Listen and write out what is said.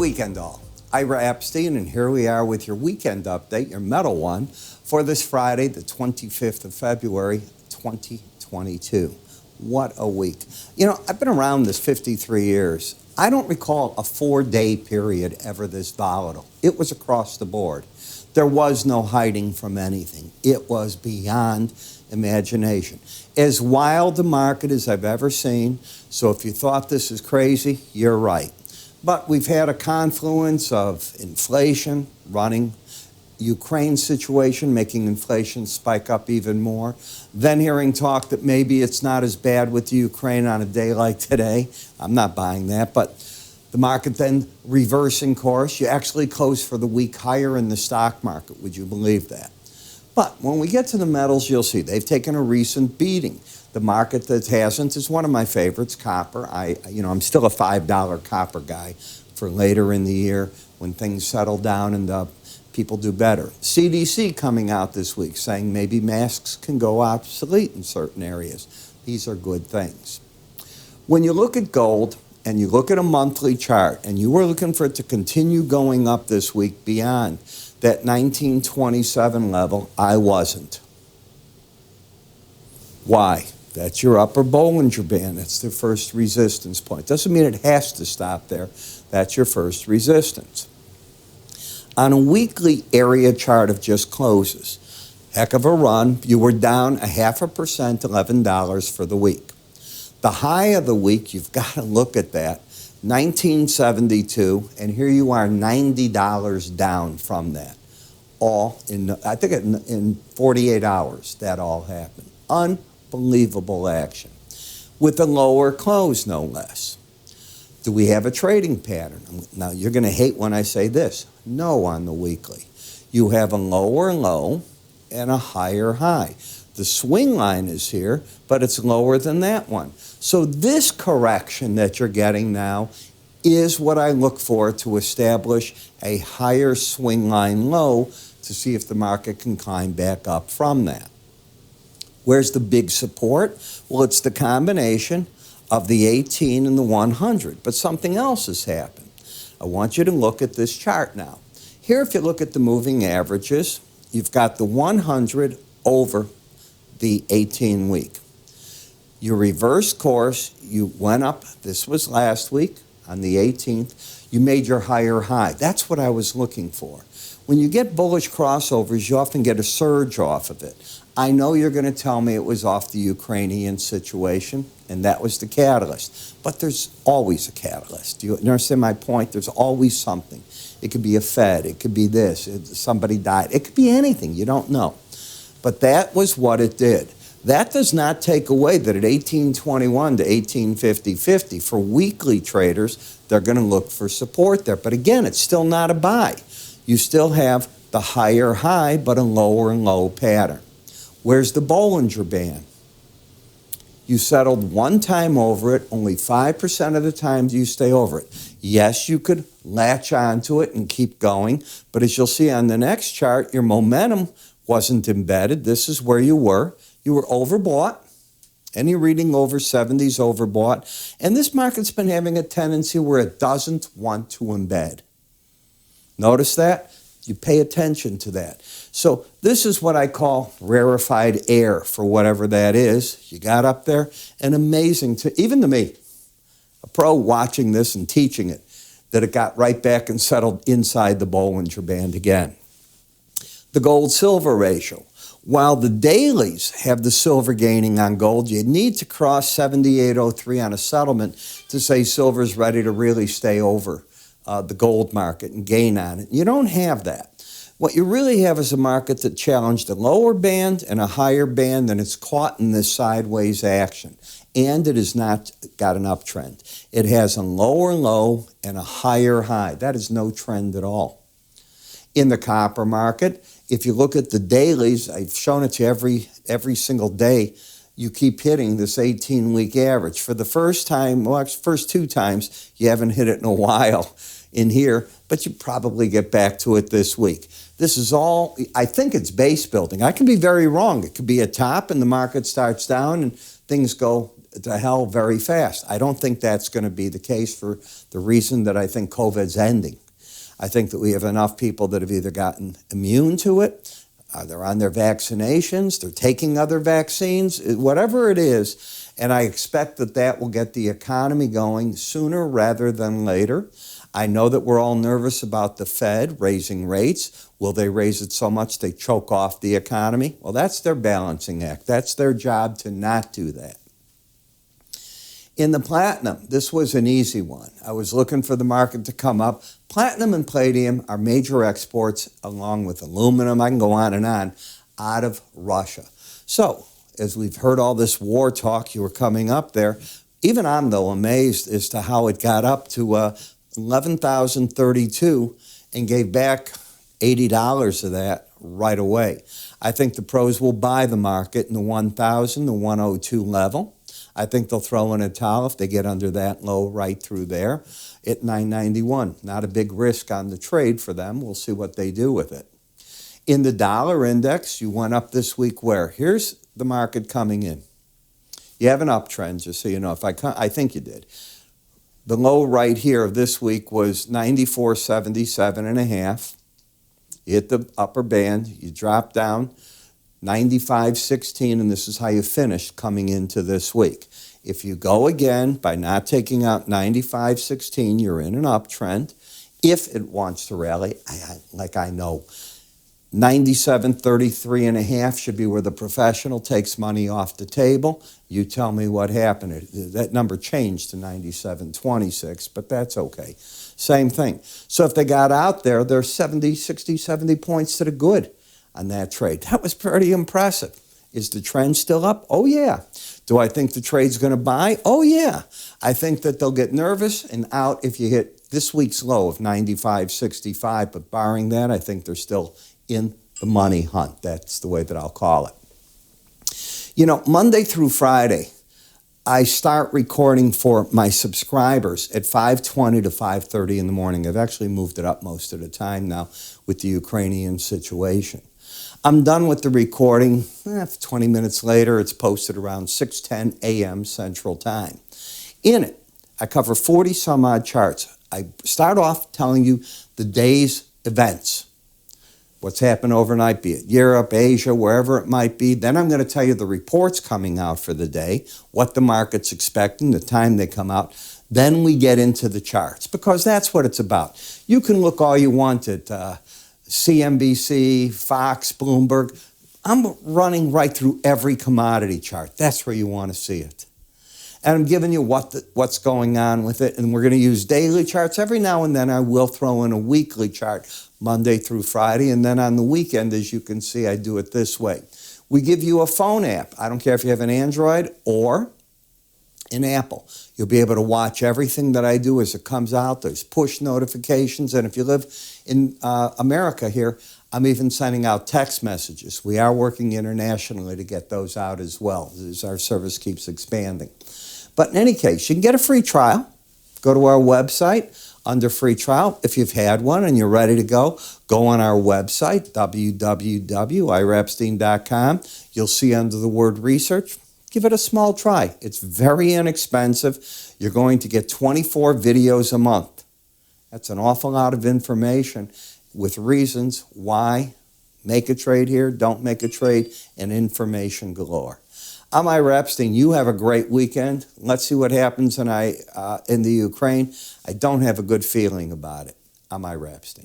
weekend all. Ira Epstein, and here we are with your weekend update, your metal one, for this Friday, the 25th of February, 2022. What a week. You know, I've been around this 53 years. I don't recall a 4-day period ever this volatile. It was across the board. There was no hiding from anything. It was beyond imagination. As wild a market as I've ever seen. So if you thought this is crazy, you're right. But we've had a confluence of inflation running, Ukraine situation making inflation spike up even more, then hearing talk that maybe it's not as bad with Ukraine on a day like today. I'm not buying that, but the market then reversing course. You actually closed for the week higher in the stock market. Would you believe that? But when we get to the metals, you'll see they've taken a recent beating. The market that hasn't is one of my favorites, copper. I'm still a $5 copper guy for later in the year when things settle down and people do better. CDC coming out this week saying maybe masks can go obsolete in certain areas. These are good things. When you look at gold and you look at a monthly chart and you were looking for it to continue going up this week beyond that 1927 level, I wasn't. Why? That's your upper Bollinger Band. That's the first resistance point. Doesn't mean it has to stop there. That's your first resistance. On a weekly area chart of just closes, heck of a run. You were down 0.5%, $11 for the week. The high of the week, you've got to look at that, 1972, and here you are $90 down from that. All in, I think in 48 hours, that all happened. Unbelievable action. With a lower close, no less. Do we have a trading pattern? Now, you're going to hate when I say this. No on the weekly. You have a lower low and a higher high. The swing line is here, but it's lower than that one. So this correction that you're getting now is what I look for to establish a higher swing line low to see if the market can climb back up from that. Where's the big support? Well, it's the combination of the 18 and the 100, but something else has happened. I want you to look at this chart now. Here, if you look at the moving averages, you've got the 100 over the 18 week. You reverse course, you went up, this was last week on the 18th, you made your higher high. That's what I was looking for. When you get bullish crossovers, you often get a surge off of it. I know you're going to tell me it was off the Ukrainian situation, and that was the catalyst. But there's always a catalyst. Do you understand my point? There's always something. It could be a Fed. It could be this. Somebody died. It could be anything. You don't know. But that was what it did. That does not take away that at 1821 to 1850 for weekly traders, they're going to look for support there. But again, it's still not a buy. You still have the higher high, but a lower and low pattern. Where's the Bollinger Band? You settled one time over it. Only 5% of the time do you stay over it. Yes, you could latch onto it and keep going, but as you'll see on the next chart, your momentum wasn't embedded. This is where you were. You were overbought. Any reading over 70 is overbought. And this market's been having a tendency where it doesn't want to embed. Notice that? You pay attention to that. So this is what I call rarefied air for whatever that is. You got up there, and amazing, even to me, a pro watching this and teaching it, that it got right back and settled inside the Bollinger Band again. The gold-silver ratio. While the dailies have the silver gaining on gold, you need to cross 78.03 on a settlement to say silver's ready to really stay over the gold market and gain on it. You don't have that. What you really have is a market that challenged a lower band and a higher band, and it's caught in this sideways action. And it has not got an uptrend. It has a lower low and a higher high. That is no trend at all. In the copper market, if you look at the dailies, I've shown it to you every single day, you keep hitting this 18-week average. For the first time, well, first two times, you haven't hit it in a while in here, but you probably get back to it this week. This is all, I think it's base building. I can be very wrong. It could be a top and the market starts down and things go to hell very fast. I don't think that's going to be the case for the reason that I think COVID's ending. I think that we have enough people that have either gotten immune to it, they're on their vaccinations, they're taking other vaccines, whatever it is, and I expect that that will get the economy going sooner rather than later. I know that we're all nervous about the Fed raising rates. Will they raise it so much they choke off the economy? Well, that's their balancing act. That's their job to not do that. In the platinum, this was an easy one. I was looking for the market to come up. Platinum and palladium are major exports, along with aluminum, I can go on and on, out of Russia. So, as we've heard all this war talk, you were coming up there, even I'm, though, amazed as to how it got up to 11,032 and gave back $80 of that right away. I think the pros will buy the market in the 1,000, the 102 level. I think they'll throw in a towel if they get under that low right through there at 991. Not a big risk on the trade for them. We'll see what they do with it. In the dollar index, you went up this week where? Here's the market coming in. You have an uptrend, just so you know. I think you did. The low right here of this week was 94.77.5. You hit the upper band. You drop down 95.16, and this is how you finished coming into this week. If you go again by not taking out 95.16, you're in an uptrend. If it wants to rally, I know, 97.33.5 should be where the professional takes money off the table. You tell me what happened. That number changed to 97.26, but that's okay. Same thing. So if they got out there, they're 70, 60, 70 points to the good on that trade. That was pretty impressive. Is the trend still up? Oh, yeah. Do I think the trade's going to buy? Oh, yeah. I think that they'll get nervous and out if you hit this week's low of 95.65, but barring that, I think they're still in the money hunt. That's the way that I'll call it. You know, Monday through Friday, I start recording for my subscribers at 5:20 to 5:30 in the morning. I've actually moved it up most of the time now with the Ukrainian situation. I'm done with the recording. 20 minutes later, it's posted around 6:10 a.m. Central Time. In it, I cover 40 some odd charts. I start off telling you the day's events. What's happened overnight, be it Europe, Asia, wherever it might be. Then I'm going to tell you the reports coming out for the day, what the market's expecting, the time they come out. Then we get into the charts, because that's what it's about. You can look all you want at CNBC, Fox, Bloomberg. I'm running right through every commodity chart. That's where you want to see it. And I'm giving you what's going on with it. And we're going to use daily charts. Every now and then I will throw in a weekly chart, Monday through Friday. And then on the weekend, as you can see, I do it this way. We give you a phone app. I don't care if you have an Android or an Apple. You'll be able to watch everything that I do as it comes out. There's push notifications. And if you live in America here, I'm even sending out text messages. We are working internationally to get those out as well, as our service keeps expanding. But in any case, you can get a free trial. Go to our website under free trial. If you've had one and you're ready to go on our website, www.iraepstein.com. You'll see under the word research. Give it a small try. It's very inexpensive. You're going to get 24 videos a month. That's an awful lot of information with reasons why make a trade here, don't make a trade, and information galore. I'm Ira Epstein. You have a great weekend. Let's see what happens in the Ukraine. I don't have a good feeling about it. I'm Ira Epstein.